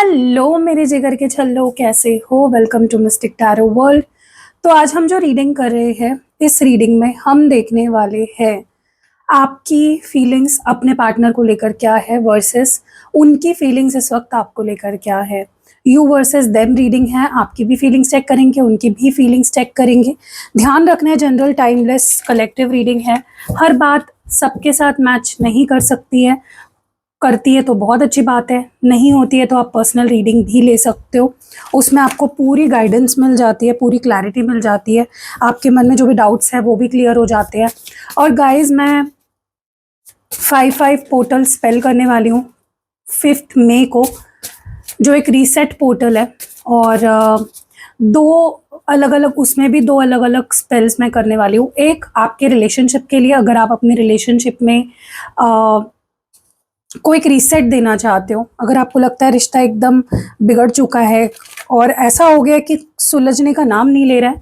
Hello मेरे जिगर के छल्लो, कैसे हो? Welcome to mystic tarot world. तो आज हम जो रीडिंग कर रहे हैं, इस रीडिंग में हम देखने वाले हैं आपकी फीलिंग्स अपने पार्टनर को लेकर क्या है वर्सेस उनकी फीलिंग्स इस वक्त आपको लेकर क्या है। यू वर्सेस देम रीडिंग है, आपकी भी फीलिंग्स चेक करेंगे, उनकी भी फीलिंग्स चेक करेंगे। ध्यान रखना है, जनरल टाइमलेस कलेक्टिव रीडिंग है। हर बात सबके साथ मैच नहीं कर सकती है, करती है तो बहुत अच्छी बात है, नहीं होती है तो आप पर्सनल रीडिंग भी ले सकते हो। उसमें आपको पूरी गाइडेंस मिल जाती है, पूरी क्लैरिटी मिल जाती है, आपके मन में जो भी डाउट्स है वो भी क्लियर हो जाते हैं। और गाइज, मैं 5 पोर्टल स्पेल करने वाली हूँ 5 मई को, जो एक रीसेट पोर्टल है। और दो अलग अलग, उसमें भी 2 अलग अलग स्पेल्स मैं करने वाली हूँ। एक आपके रिलेशनशिप के लिए, अगर आप अपने रिलेशनशिप में कोई एक रीसेट देना चाहते हो, अगर आपको लगता है रिश्ता एकदम बिगड़ चुका है और ऐसा हो गया कि सुलझने का नाम नहीं ले रहा है,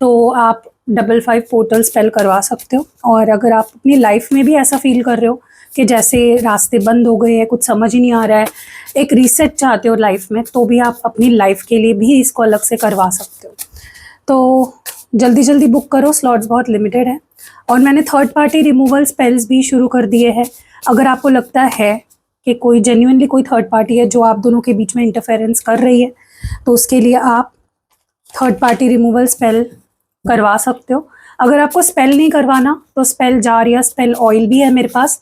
तो आप 5 पोर्टल स्पेल करवा सकते हो। और अगर आप अपनी लाइफ में भी ऐसा फील कर रहे हो कि जैसे रास्ते बंद हो गए हैं, कुछ समझ ही नहीं आ रहा है, एक रीसेट चाहते हो लाइफ में, तो भी आप अपनी लाइफ के लिए भी इसको अलग से करवा सकते हो। तो जल्दी जल्दी बुक करो, स्लॉट्स बहुत लिमिटेड है। और मैंने थर्ड पार्टी रिमूवल स्पेल्स भी शुरू कर दिए हैं। अगर आपको लगता है कि कोई जेन्युइनली कोई थर्ड पार्टी है जो आप दोनों के बीच में इंटरफेरेंस कर रही है, तो उसके लिए आप थर्ड पार्टी रिमूवल स्पेल करवा सकते हो। अगर आपको स्पेल नहीं करवाना तो स्पेल जार या स्पेल ऑयल भी है मेरे पास,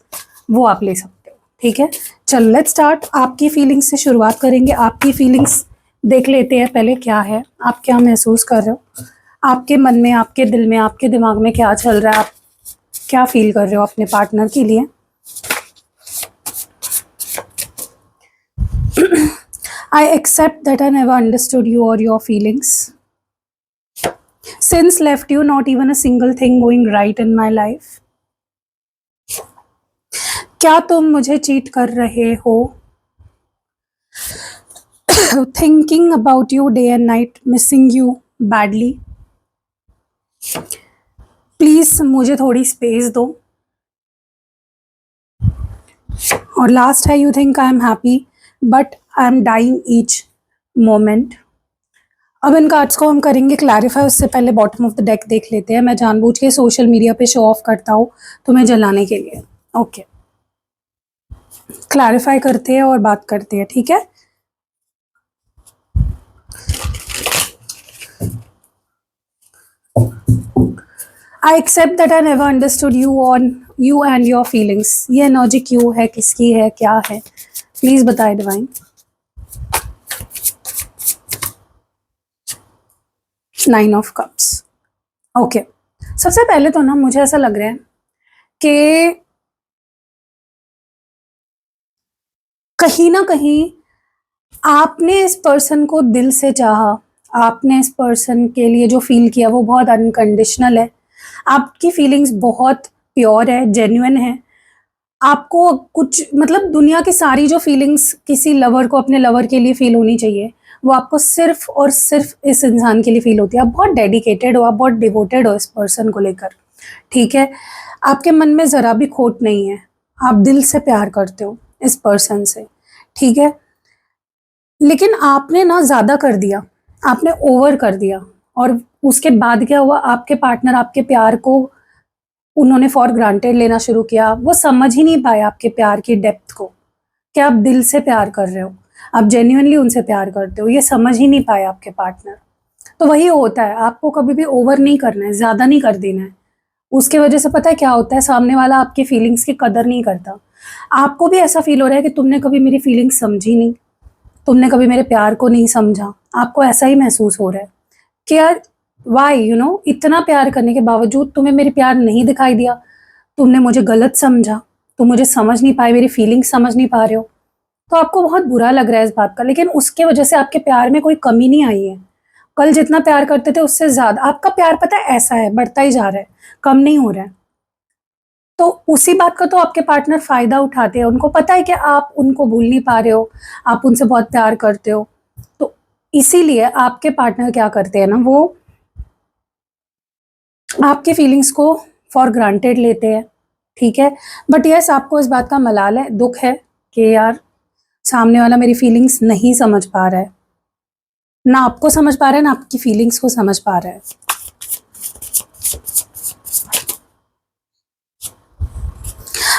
वो आप ले सकते हो। ठीक है, चलो लेट्स स्टार्ट। आपकी फीलिंग्स से शुरुआत करेंगे। आपकी फीलिंग्स देख लेते हैं पहले, क्या है, आप क्या महसूस कर रहे हो, आपके मन में, आपके दिल में, आपके दिमाग में क्या चल रहा है, आप क्या फील कर रहे हो अपने पार्टनर के लिए। I accept that I never understood you or your feelings. Since left you, not even a single thing going right in my life. क्या तुम मुझे चीट कर रहे हो? Thinking about you day and night, missing you badly. Please मुझे थोड़ी space दो। और लास्ट है, you think I am happy but I am dying each moment. अब इन कार्ड्स को हम करेंगे क्लैरिफाई, उससे पहले बॉटम ऑफ द डेक देख लेते हैं। मैं जानबूझ के सोशल मीडिया पे शो ऑफ करता हूँ तुम्हें जलाने के लिए। ओके, क्लैरिफाई करते हैं और बात करते हैं, ठीक है। I accept that I never understood you on you and your feelings. ये एनर्जी क्यों है, किसकी है, क्या है, प्लीज बताए डिवाइन। 9 of cups. ओके, सबसे पहले तो ना मुझे ऐसा लग रहा है कि कहीं ना कहीं आपने इस पर्सन को दिल से चाहा, आपने इस पर्सन के लिए जो फील किया वो बहुत अनकंडीशनल है। आपकी फीलिंग्स बहुत प्योर है, जेन्युइन है। आपको कुछ मतलब दुनिया की सारी जो फीलिंग्स किसी लवर को अपने लवर के लिए फील होनी चाहिए, वो आपको सिर्फ और सिर्फ इस इंसान के लिए फील होती है। आप बहुत डेडिकेटेड हो, आप बहुत डिवोटेड हो इस पर्सन को लेकर, ठीक है। आपके मन में ज़रा भी खोट नहीं है, आप दिल से प्यार करते हो इस पर्सन से, ठीक है। लेकिन आपने ना ज़्यादा कर दिया, आपने ओवर कर दिया। और उसके बाद क्या हुआ, आपके पार्टनर आपके प्यार को उन्होंने फॉर ग्रांटेड लेना शुरू किया। वो समझ ही नहीं पाए आपके प्यार की डेप्थ को, कि आप दिल से प्यार कर रहे हो, आप जेन्युइनली उनसे प्यार करते हो, ये समझ ही नहीं पाए आपके पार्टनर। तो वही होता है, आपको कभी भी ओवर नहीं करना है, ज़्यादा नहीं कर देना है। उसके वजह से पता है क्या होता है, सामने वाला आपकी फीलिंग्स की कदर नहीं करता। आपको भी ऐसा फील हो रहा है कि तुमने कभी मेरी फीलिंग्स समझी नहीं, तुमने कभी मेरे प्यार को नहीं समझा। आपको ऐसा ही महसूस हो रहा है कि यार वाई इतना प्यार करने के बावजूद तुम्हें मेरी प्यार नहीं दिखाई दिया, तुमने मुझे गलत समझा, तुम मुझे समझ नहीं पाए, मेरी फीलिंग्स समझ नहीं पा रहे हो। तो आपको बहुत बुरा लग रहा है इस बात का, लेकिन उसके वजह से आपके प्यार में कोई कमी नहीं आई है। कल जितना प्यार करते थे उससे ज़्यादा आपका प्यार, पता है, ऐसा है, बढ़ता ही जा रहा है, कम नहीं हो रहा है। तो उसी बात का तो आपके पार्टनर फ़ायदा उठाते हैं। उनको पता है कि आप उनको भूल नहीं पा रहे हो, आप उनसे बहुत प्यार करते हो। तो इसीलिए आपके पार्टनर क्या करते हैं ना, वो आपके फीलिंग्स को फॉर ग्रांटेड लेते हैं, ठीक है। बट यस, आपको इस बात का मलाल है, दुख है कि यार सामने वाला मेरी फीलिंग्स नहीं समझ पा रहा है, ना आपको समझ पा रहा है, ना आपकी फीलिंग्स को समझ पा रहा है।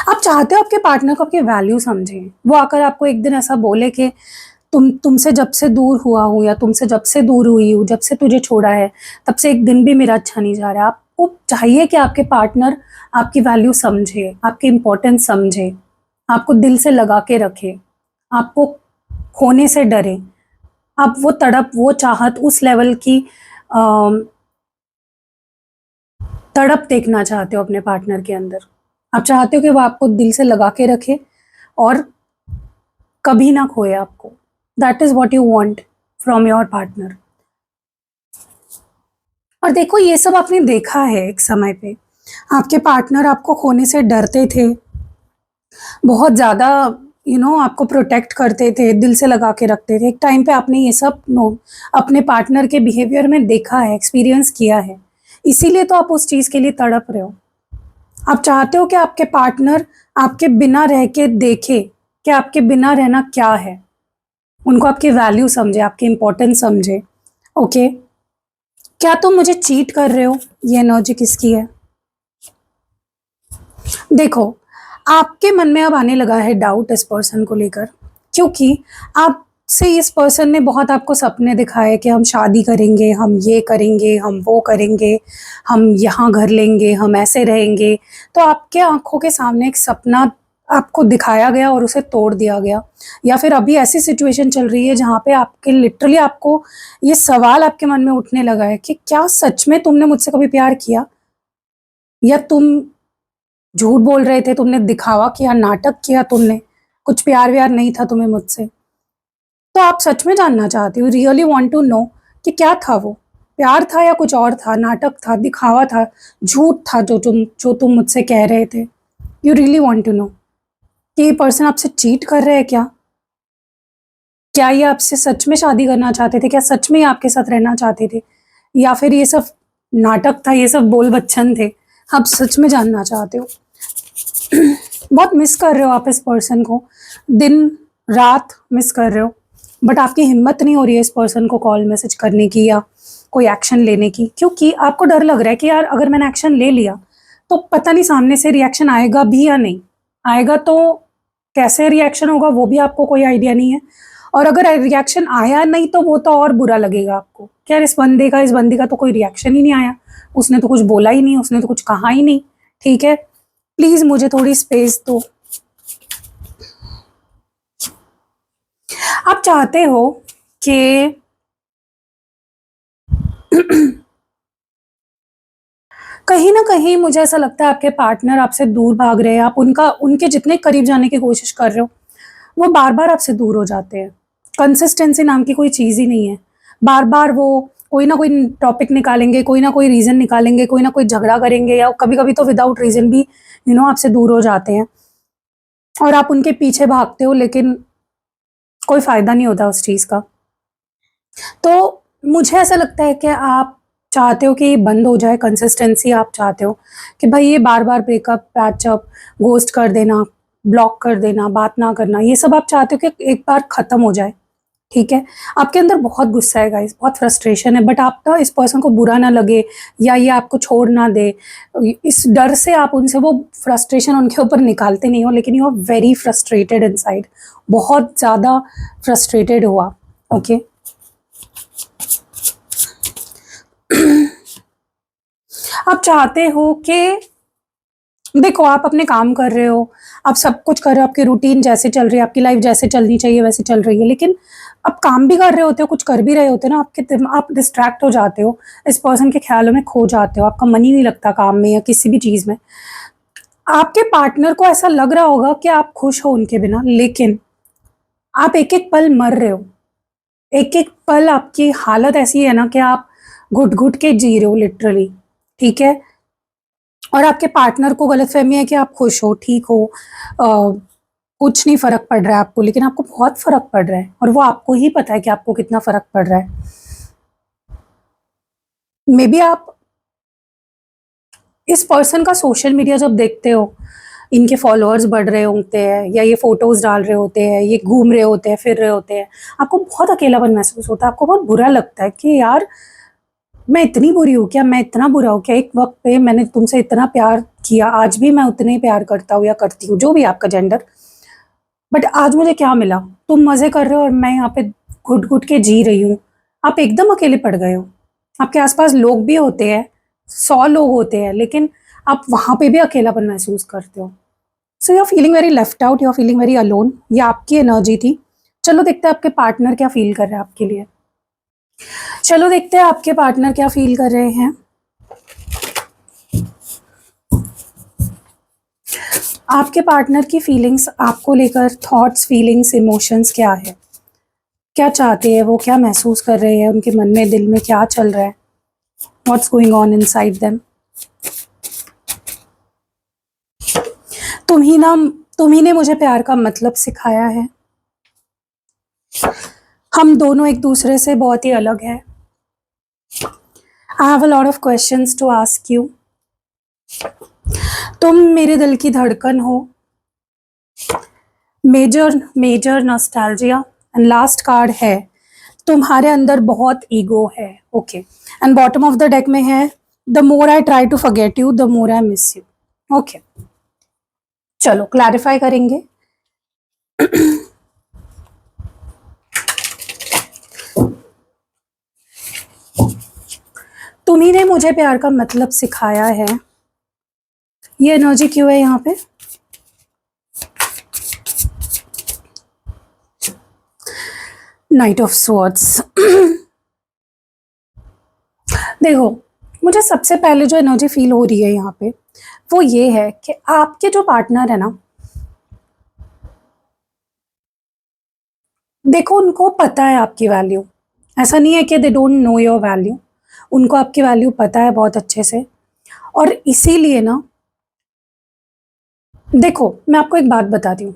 आप चाहते हो आपके पार्टनर को आपकी वैल्यू समझे। वो आकर आपको एक दिन ऐसा बोले कि तुमसे जब से दूर हुआ हूँ, या तुमसे जब से दूर हुई हूँ, जब से तुझे छोड़ा है, तब से एक दिन भी मेरा अच्छा नहीं जा रहा है। आपको चाहिए कि आपके पार्टनर आपकी वैल्यू समझे, आपकी इम्पोर्टेंस समझे, आपको दिल से लगा के रखे, आपको खोने से डरे। आप वो तड़प, वो चाहत, उस लेवल की तड़प देखना चाहते हो अपने पार्टनर के अंदर। आप चाहते हो कि वो आपको दिल से लगा के रखे और कभी ना खोए आपको। That is what you want from your partner. और देखो, ये सब आपने देखा है एक समय पे। आपके पार्टनर आपको खोने से डरते थे, बहुत ज़्यादा आपको प्रोटेक्ट करते थे, दिल से लगा के रखते थे। एक टाइम पे आपने ये सब अपने पार्टनर के बिहेवियर में देखा है, एक्सपीरियंस किया है, इसीलिए तो आप उस चीज़ के लिए तड़प रहे हो। आप चाहते हो कि आपके पार्टनर आपके बिना रह के देखे कि आपके बिना रहना क्या है, उनको आपकी वैल्यू समझे, आपकी इंपॉर्टेंस समझे। ओके, क्या तुम मुझे चीट कर रहे हो? ये एनर्जी किसकी है? देखो, आपके मन में अब आने लगा है डाउट इस पर्सन को लेकर, क्योंकि आपसे इस पर्सन ने बहुत आपको सपने दिखाए कि हम शादी करेंगे, हम ये करेंगे, हम वो करेंगे, हम यहाँ घर लेंगे, हम ऐसे रहेंगे। तो आपके आंखों के सामने एक सपना आपको दिखाया गया और उसे तोड़ दिया गया। या फिर अभी ऐसी सिचुएशन चल रही है जहाँ पे आपके लिटरली आपको ये सवाल आपके मन में उठने लगा है कि क्या सच में तुमने मुझसे कभी प्यार किया, या तुम झूठ बोल रहे थे, तुमने दिखावा किया, नाटक किया, तुमने कुछ प्यार व्यार नहीं था तुम्हें मुझसे। तो आप सच में जानना चाहती हो, रियली वांट टू नो कि क्या था वो, प्यार था या कुछ और था, नाटक था, दिखावा था, झूठ था जो तुम मुझसे कह रहे थे। You really want to know कि ये पर्सन आपसे चीट कर रहे हैं क्या? क्या ये आपसे सच में शादी करना चाहते थे? क्या सच में ये आपके साथ रहना चाहते थे, या फिर ये सब नाटक था, ये सब बोल बच्चन थे? आप सच में जानना चाहते हो। बहुत मिस कर रहे हो आप इस पर्सन को, दिन रात मिस कर रहे हो, बट आपकी हिम्मत नहीं हो रही है इस पर्सन को कॉल मैसेज करने की या कोई एक्शन लेने की, क्योंकि आपको डर लग रहा है कि यार अगर मैंने एक्शन ले लिया तो पता नहीं सामने से रिएक्शन आएगा भी या नहीं आएगा, तो कैसे रिएक्शन होगा वो भी आपको कोई आइडिया नहीं है। और अगर रिएक्शन आया नहीं तो वो तो और बुरा लगेगा आपको कि यार इस बंदी का तो कोई रिएक्शन ही नहीं आया, उसने तो कुछ बोला ही नहीं, उसने तो कुछ कहा ही नहीं। ठीक है, प्लीज मुझे थोड़ी स्पेस दो। आप चाहते हो कि कहीं ना कहीं मुझे ऐसा लगता है आपके पार्टनर आपसे दूर भाग रहे हैं, आप उनके जितने करीब जाने की कोशिश कर रहे हो वो बार बार आपसे दूर हो जाते हैं। कंसिस्टेंसी नाम की कोई चीज़ ही नहीं है। बार बार वो कोई ना कोई टॉपिक निकालेंगे, कोई ना कोई रीज़न निकालेंगे, कोई ना कोई झगड़ा करेंगे, या कभी कभी तो विदाउट रीज़न भी आपसे दूर हो जाते हैं और आप उनके पीछे भागते हो, लेकिन कोई फ़ायदा नहीं होता उस चीज़ का। तो मुझे ऐसा लगता है कि आप चाहते हो कि ये बंद हो जाए, कंसिस्टेंसी आप चाहते हो कि भाई ये बार-बार ब्रेकअप, पैचअप, घोस्ट कर देना, ब्लॉक कर देना, बात ना करना, ये सब आप चाहते हो कि एक बार ख़त्म हो जाए, ठीक है? आपके अंदर बहुत गुस्सा है गाइस, बहुत फ्रस्ट्रेशन है, बट आप ना इस पर्सन को बुरा ना लगे या ये आपको छोड़ ना दे, इस डर से आप उनसे वो फ्रस्ट्रेशन उनके ऊपर निकालते नहीं हो, लेकिन you are very frustrated inside, बहुत ज़्यादा फ्रस्ट्रेटेड हो आप, ओके? आप चाहते हो कि देखो, आप अपने काम कर रहे हो, आप सब कुछ कर रहे हो, आपकी रूटीन जैसे चल रही है, आपकी लाइफ जैसे चलनी चाहिए वैसे चल रही है, लेकिन आप काम भी कर रहे होते हो, कुछ कर भी रहे होते हो ना, आप डिस्ट्रैक्ट हो जाते हो, इस पर्सन के ख्यालों में खो जाते हो, आपका मन ही नहीं लगता काम में या किसी भी चीज़ में। आपके पार्टनर को ऐसा लग रहा होगा कि आप खुश हो उनके बिना, लेकिन आप एक-एक पल मर रहे हो। एक-एक पल आपकी हालत ऐसी है ना कि आप घुट-घुट के जी रहे हो लिटरली, ठीक है? और आपके पार्टनर को गलतफ़हमी है कि आप खुश हो, ठीक हो, कुछ नहीं फ़र्क पड़ रहा है आपको, लेकिन आपको बहुत फ़र्क पड़ रहा है और वो आपको ही पता है कि आपको कितना फ़र्क पड़ रहा है। मेबी आप इस पर्सन का सोशल मीडिया जब देखते हो, इनके फॉलोअर्स बढ़ रहे होते हैं, या ये फोटोज़ डाल रहे होते हैं, ये घूम रहे होते हैं, फिर रहे होते हैं, आपको बहुत अकेलापन महसूस होता है, आपको बहुत बुरा लगता है कि यार मैं इतनी बुरी हूँ क्या, मैं इतना बुरा हूँ क्या, एक वक्त पे मैंने तुमसे इतना प्यार किया, आज भी मैं उतने ही प्यार करता हूँ या करती हूँ, जो भी आपका जेंडर, बट आज मुझे क्या मिला, तुम मज़े कर रहे हो और मैं यहाँ पे घुट घुट के जी रही हूँ। आप एकदम अकेले पड़ गए हो। आपके आसपास लोग भी होते हैं, 100 लोग होते हैं, लेकिन आप वहाँ पे भी अकेलापन महसूस करते हो। So you are feeling very left out, you are feeling very alone. ये आपकी एनर्जी थी। चलो देखते हैं आपके पार्टनर क्या फील कर रहे हैं आपके लिए। चलो देखते हैं आपके पार्टनर क्या फील कर रहे हैं। आपके पार्टनर की फीलिंग्स आपको लेकर, थॉट्स, फीलिंग्स, इमोशंस क्या है, क्या चाहते हैं वो, क्या महसूस कर रहे हैं, उनके मन में, दिल में क्या चल रहा है, what's going on inside them. तुम ही ने मुझे प्यार का मतलब सिखाया है। हम दोनों एक दूसरे से बहुत ही अलग हैं। I have a lot of questions to ask you. तुम मेरे दिल की धड़कन हो। Major nostalgia. And last card है, तुम्हारे अंदर बहुत ईगो है। Okay, and bottom of the deck में है, the more I try to forget you the more I miss you. Okay, चलो क्लैरिफाई करेंगे। तुम्ही ने मुझे प्यार का मतलब सिखाया है। ये एनर्जी क्यों है यहाँ पे? Night of swords. देखो, मुझे सबसे पहले जो एनर्जी फील हो रही है यहाँ पे वो ये है कि आपके जो पार्टनर है ना, देखो उनको पता है आपकी वैल्यू। ऐसा नहीं है कि they don't know your value. उनको आपकी वैल्यू पता है बहुत अच्छे से, और इसीलिए ना, देखो मैं आपको एक बात बताती हूँ।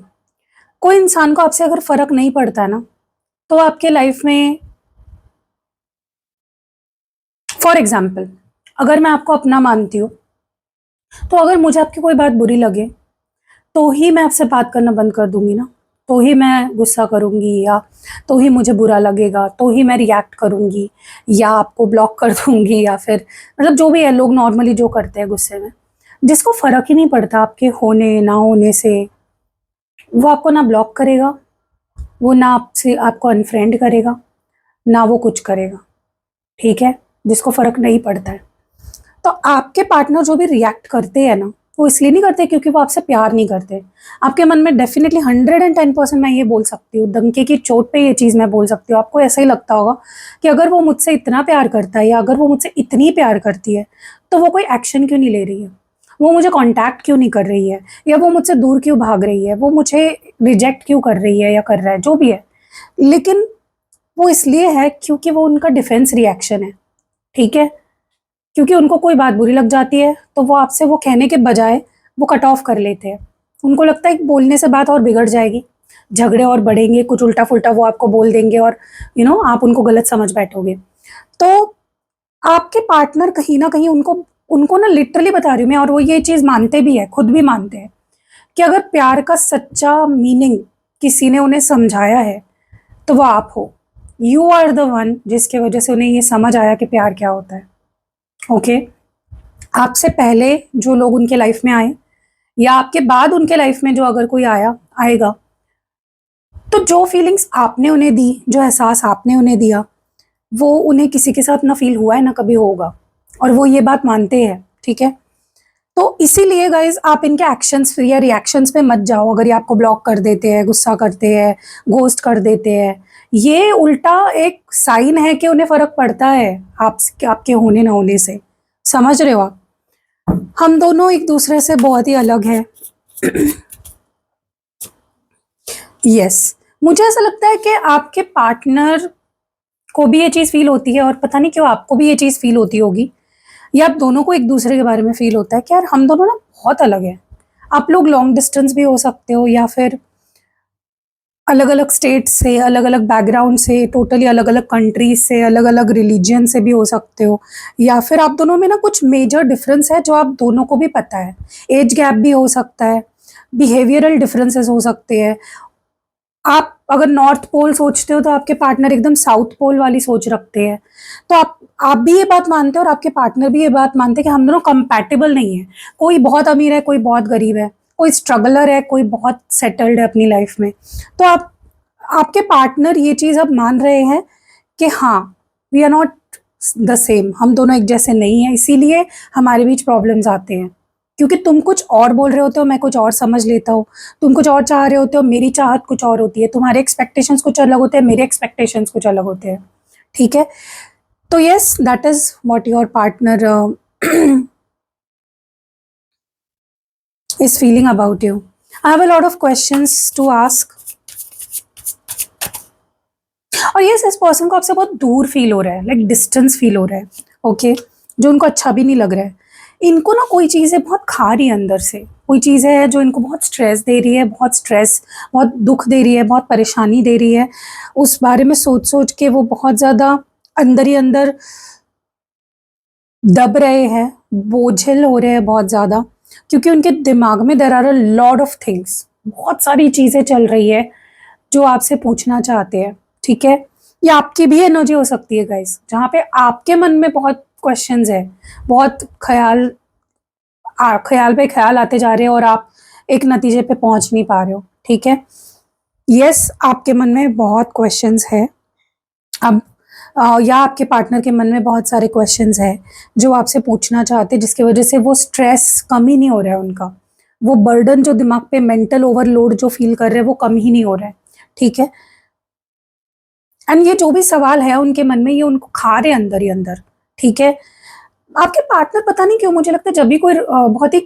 कोई इंसान को आपसे अगर फर्क नहीं पड़ता है ना, तो आपके लाइफ में, फॉर एग्जाम्पल, अगर मैं आपको अपना मानती हूँ, तो अगर मुझे आपकी कोई बात बुरी लगे तो ही मैं आपसे बात करना बंद कर दूंगी ना, तो ही मैं गुस्सा करूंगी, या तो ही मुझे बुरा लगेगा, तो ही मैं रिएक्ट करूंगी, या आपको ब्लॉक कर दूंगी, या फिर मतलब जो भी है लोग नॉर्मली जो करते हैं गुस्से में। जिसको फर्क ही नहीं पड़ता आपके होने ना होने से, वो आपको ना ब्लॉक करेगा, वो ना आपसे आपको अनफ्रेंड करेगा, ना वो कुछ करेगा। ठीक है, जिसको फर्क नहीं पड़ता है। तो आपके पार्टनर जो भी रिएक्ट करते हैं ना, वो इसलिए नहीं करते क्योंकि वो आपसे प्यार नहीं करते। आपके मन में डेफिनेटली 110% मैं ये बोल सकती हूँ, डंके की चोट पे ये चीज़ मैं बोल सकती हूँ, आपको ऐसा ही लगता होगा कि अगर वो मुझसे इतना प्यार करता है, या अगर वो मुझसे इतनी प्यार करती है, तो वो कोई एक्शन क्यों नहीं ले रही है, वो मुझे कांटेक्ट क्यों नहीं कर रही है, या वो मुझसे दूर क्यों भाग रही है, वो मुझे रिजेक्ट क्यों कर रही है या कर रहा है, जो भी है। लेकिन वो इसलिए है क्योंकि वो उनका डिफेंस रिएक्शन है। ठीक है, क्योंकि उनको कोई बात बुरी लग जाती है तो वो आपसे वो कहने के बजाय वो कट ऑफ कर लेते हैं। उनको लगता है कि बोलने से बात और बिगड़ जाएगी, झगड़े और बढ़ेंगे, कुछ उल्टा फुल्टा वो आपको बोल देंगे, और आप उनको गलत समझ बैठोगे। तो आपके पार्टनर कहीं ना कहीं उनको उनको ना, लिटरली बता रही हूँ मैं, और वो ये चीज़ मानते भी है, खुद भी मानते हैं, कि अगर प्यार का सच्चा मीनिंग किसी ने उन्हें समझाया है तो वो आप हो। यू आर द वन जिसके वजह से उन्हें ये समझ आया कि प्यार क्या होता है। ओके, आपसे पहले जो लोग उनके लाइफ में आए, या आपके बाद उनके लाइफ में जो अगर कोई आएगा, तो जो फीलिंग्स आपने उन्हें दी, जो एहसास आपने उन्हें दिया, वो उन्हें किसी के साथ ना फील हुआ है ना कभी होगा, और वो ये बात मानते हैं। ठीक है, तो इसीलिए गाइज आप इनके एक्शंस या रिएक्शंस पे मत जाओ। अगर ये आपको ब्लॉक कर देते हैं, गुस्सा करते हैं, घोस्ट कर देते हैं, ये उल्टा एक साइन है कि उन्हें फर्क पड़ता है आपके होने ना होने से। समझ रहे हो आप? हम दोनों एक दूसरे से बहुत ही अलग हैं। यस, मुझे ऐसा लगता है कि आपके पार्टनर को भी ये चीज़ फील होती है, और पता नहीं क्यों आपको भी ये चीज़ फील होती होगी, या आप दोनों को एक दूसरे के बारे में फील होता है कि यार हम दोनों ना बहुत अलग हैं। आप लोग लॉन्ग डिस्टेंस भी हो सकते हो, या फिर अलग अलग स्टेट से, अलग अलग बैकग्राउंड से, टोटली अलग अलग कंट्रीज से, अलग अलग रिलीजन से भी हो सकते हो, या फिर आप दोनों में ना कुछ मेजर डिफरेंस है जो आप दोनों को भी पता है। एज गैप भी हो सकता है, बिहेवियरल डिफरेंसेस हो सकते हैं। आप अगर नॉर्थ पोल सोचते हो तो आपके पार्टनर एकदम साउथ पोल वाली सोच रखते हैं। तो आप भी ये बात मानते हो और आपके पार्टनर भी ये बात मानते हैं कि हम दोनों कंपैटिबल नहीं है। कोई बहुत अमीर है, कोई बहुत गरीब है, कोई स्ट्रगलर है, कोई बहुत सेटल्ड है अपनी लाइफ में। तो आपके पार्टनर ये चीज़ अब मान रहे हैं कि हाँ, we are not the same, हम दोनों एक जैसे नहीं हैं, इसीलिए हमारे बीच प्रॉब्लम्स आते हैं। क्योंकि तुम कुछ और बोल रहे होते हो, मैं कुछ और समझ लेता हूँ। तुम कुछ और चाह रहे होते हो, मेरी चाहत कुछ और होती है। तुम्हारे एक्सपेक्टेशंस कुछ अलग होते हैं, मेरे एक्सपेक्टेशंस कुछ अलग होते हैं। ठीक है? तो yes, that is what your partner is feeling about you. I have a lot of questions to ask. और यस, इस पर्सन को आपसे बहुत दूर फील हो रहा है, लाइक डिस्टेंस फील हो रहा है। ओके, जो उनको अच्छा भी नहीं लग रहा है। इनको ना कोई चीज़ें बहुत खा रही है अंदर से, कोई चीज़ है जो इनको बहुत स्ट्रेस दे रही है, बहुत स्ट्रेस, बहुत दुख दे रही है, बहुत परेशानी दे रही है। उस बारे में सोच सोच के वो बहुत ज़्यादा अंदर ही अंदर दब रहे हैं, बोझिल हो रहे हैं बहुत ज़्यादा, क्योंकि उनके दिमाग में there are a lot of things, बहुत सारी चीज़ें चल रही है जो आपसे पूछना चाहते हैं। ठीक है? ये आपकी भी एनर्जी हो सकती है गाइस, जहाँ पे आपके मन में बहुत क्वेश्चंस है, बहुत ख्याल पे ख्याल आते जा रहे हैं और आप एक नतीजे पे पहुंच नहीं पा रहे हो। ठीक है? यस, आपके मन में बहुत क्वेश्चंस है अब, या आपके पार्टनर के मन में बहुत सारे क्वेश्चंस है जो आपसे पूछना चाहते हैं, जिसकी वजह से वो स्ट्रेस कम ही नहीं हो रहा है उनका। वो बर्डन जो दिमाग पे, मेंटल ओवरलोड जो फील कर रहे हैं, वो कम ही नहीं हो रहा है। ठीक है? एंड ये जो भी सवाल है उनके मन में, ये उनको खा रहे अंदर ही अंदर। ठीक है? आपके पार्टनर पता नहीं क्यों, मुझे लगता है जब भी कोई बहुत ही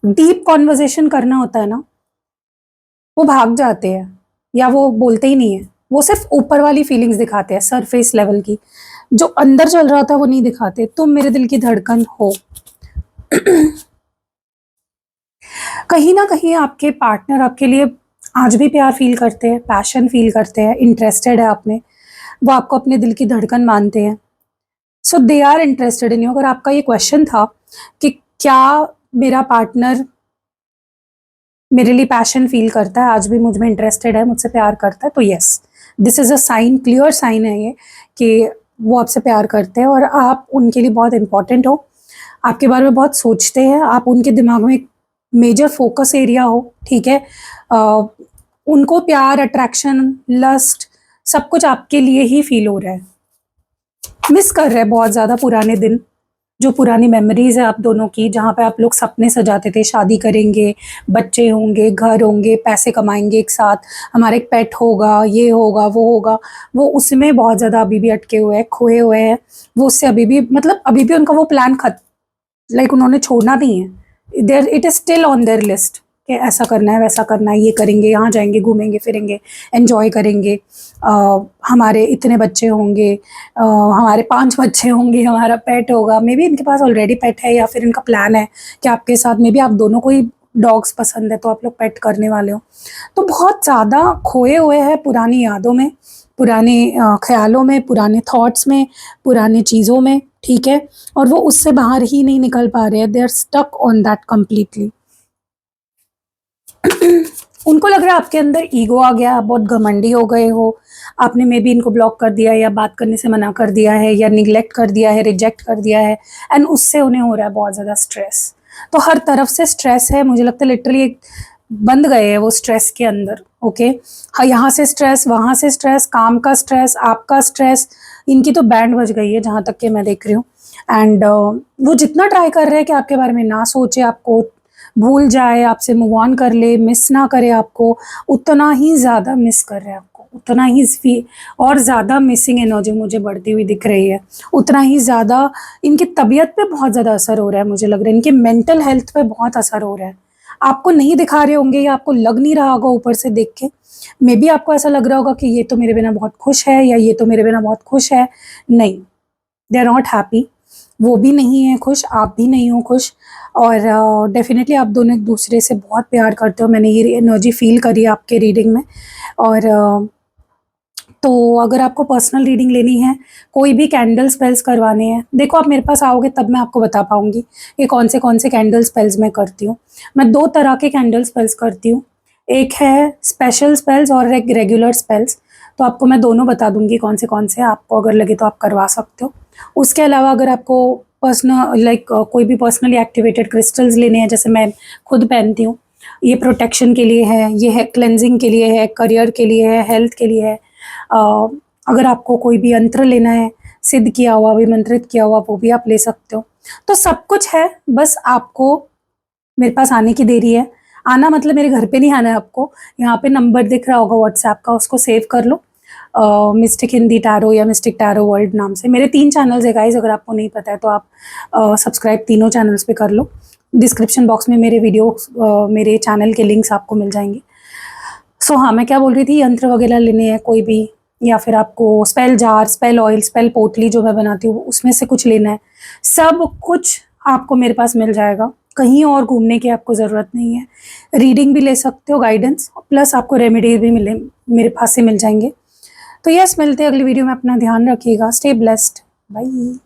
डीप कॉन्वर्जेशन करना होता है ना, वो भाग जाते हैं या वो बोलते ही नहीं है। वो सिर्फ ऊपर वाली फीलिंग्स दिखाते हैं, सरफेस लेवल की। जो अंदर चल रहा था वो नहीं दिखाते। तुम मेरे दिल की धड़कन हो। कहीं ना कहीं आपके पार्टनर आपके लिए आज भी प्यार फील करते हैं, पैशन फील करते हैं, इंटरेस्टेड है आप में। वो आपको अपने दिल की धड़कन मानते हैं। So they are interested in you. अगर आपका ये क्वेश्चन था कि क्या मेरा पार्टनर मेरे लिए पैशन फील करता है, आज भी मुझ में इंटरेस्टेड है, मुझसे प्यार करता है, तो yes, this is a sign, clear sign है ये कि वो आपसे प्यार करते हैं और आप उनके लिए बहुत इंपॉर्टेंट हो, आपके बारे में बहुत सोचते हैं, आप उनके दिमाग में एक मेजर फोकस एरिया हो। ठीक है? उनको प्यार, अट्रैक्शन, लस्ट, सब कुछ आपके लिए ही फील हो रहा है। मिस कर रहे हैं बहुत ज़्यादा पुराने दिन, जो पुरानी मेमोरीज है आप दोनों की, जहाँ पे आप लोग सपने सजाते थे, शादी करेंगे, बच्चे होंगे, घर होंगे, पैसे कमाएंगे एक साथ, हमारा एक पेट होगा, ये होगा, वो होगा। वो उसमें बहुत ज़्यादा अभी भी अटके हुए हैं, खोए हुए हैं। वो उससे अभी भी, मतलब अभी भी उनका वो प्लान लाइक उन्होंने छोड़ना नहीं है। There it is still on their list कि ऐसा करना है, वैसा करना है, ये करेंगे, यहाँ जाएंगे, घूमेंगे फिरेंगे, एंजॉय करेंगे, हमारे इतने बच्चे होंगे, हमारे 5 बच्चे होंगे, हमारा पेट होगा। मे बी इनके पास ऑलरेडी पेट है, या फिर इनका प्लान है कि आपके साथ, मे बी आप दोनों को ही डॉग्स पसंद है तो आप लोग पेट करने वाले हो। तो बहुत ज़्यादा खोए हुए हैं पुरानी यादों में, पुराने ख्यालों में, पुराने थॉट्स में, पुराने चीज़ों में। ठीक है? और वो उससे बाहर ही नहीं निकल पा रहे हैं। They are stuck on that completely. उनको लग रहा है आपके अंदर ईगो आ गया, आप बहुत घमंडी हो गए हो, आपने मे बी इनको ब्लॉक कर दिया, या बात करने से मना कर दिया है, या निगलेक्ट कर दिया है, रिजेक्ट कर दिया है, एंड उससे उन्हें हो रहा है बहुत ज़्यादा स्ट्रेस। तो हर तरफ से स्ट्रेस है, मुझे लगता है लिटरली एक बंद गए हैं वो स्ट्रेस के अंदर। ओके? हाँ, यहाँ से स्ट्रेस, वहाँ से स्ट्रेस, काम का स्ट्रेस, आपका स्ट्रेस, इनकी तो बैंड बज गई है जहाँ तक कि मैं देख रही हूँ। एंड वो जितना ट्राई कर रहे हैं कि आपके बारे में ना सोचे, आपको भूल जाए, आपसे मूव ऑन कर ले, मिस ना करे आपको, उतना ही ज़्यादा मिस कर रहे हैं आपको, उतना ही और ज़्यादा मिसिंग एनर्जी मुझे बढ़ती हुई दिख रही है। उतना ही ज़्यादा इनकी तबीयत पे बहुत ज़्यादा असर हो रहा है, मुझे लग रहा है इनके मेंटल हेल्थ पे बहुत असर हो रहा है। आपको नहीं दिखा रहे होंगे, या आपको लग नहीं रहा होगा ऊपर से देख के। मे बी आपको ऐसा लग रहा होगा कि ये तो मेरे बिना बहुत खुश है, या ये तो मेरे बिना बहुत खुश है। नहीं, दे आर नॉट हैप्पी। वो भी नहीं है खुश, आप भी नहीं हो खुश। और डेफिनेटली आप दोनों एक दूसरे से बहुत प्यार करते हो। मैंने ये एनर्जी फील करी आपके रीडिंग में। और तो अगर आपको पर्सनल रीडिंग लेनी है, कोई भी कैंडल स्पेल्स करवाने हैं, देखो आप मेरे पास आओगे तब मैं आपको बता पाऊँगी कि कौन से कैंडल स्पेल्स मैं करती हूँ। मैं 2 तरह के कैंडल स्पेल्स करती हूँ, एक है स्पेशल स्पेल्स और एक रेगुलर स्पेल्स। तो आपको मैं दोनों बता दूँगी कौन से आपको अगर लगे तो आप करवा सकते हो। उसके अलावा अगर आपको पर्सनल कोई भी पर्सनली एक्टिवेटेड क्रिस्टल्स लेने हैं, जैसे मैं खुद पहनती हूँ, ये प्रोटेक्शन के लिए है, ये है क्लेंजिंग के लिए है, करियर के लिए है, हेल्थ के लिए है। अगर आपको कोई भी यंत्र लेना है, सिद्ध किया हुआ, अभिमंत्रित किया हुआ, वो भी आप ले सकते हो। तो सब कुछ है, बस आपको मेरे पास आने की देरी है। आना मतलब मेरे घर पे नहीं आना है आपको, यहाँ पे नंबर दिख रहा होगा व्हाट्सएप का, उसको सेव कर लो, मिस्टिक हिंदी टैरो या मिस्टिक टैरो वर्ल्ड नाम से। मेरे 3 चैनल्स है गाइस, अगर आपको नहीं पता है तो आप सब्सक्राइब तीनों चैनल्स पे कर लो। डिस्क्रिप्शन बॉक्स में मेरे मेरे चैनल के लिंक्स आपको मिल जाएंगे। सो हाँ, मैं क्या बोल रही थी, यंत्र वगैरह लेने हैं कोई भी, या फिर आपको spell jar, spell oil, spell पोटली जो मैं बनाती हूँ उसमें से कुछ लेना है, सब कुछ आपको मेरे पास मिल जाएगा। कहीं और घूमने की आपको ज़रूरत नहीं है। रीडिंग भी ले सकते हो, गाइडेंस, प्लस आपको रेमेडीज भी मेरे पास से मिल जाएंगे। तो यस, मिलते हैं अगली वीडियो में। अपना ध्यान रखिएगा। Stay blessed. बाय।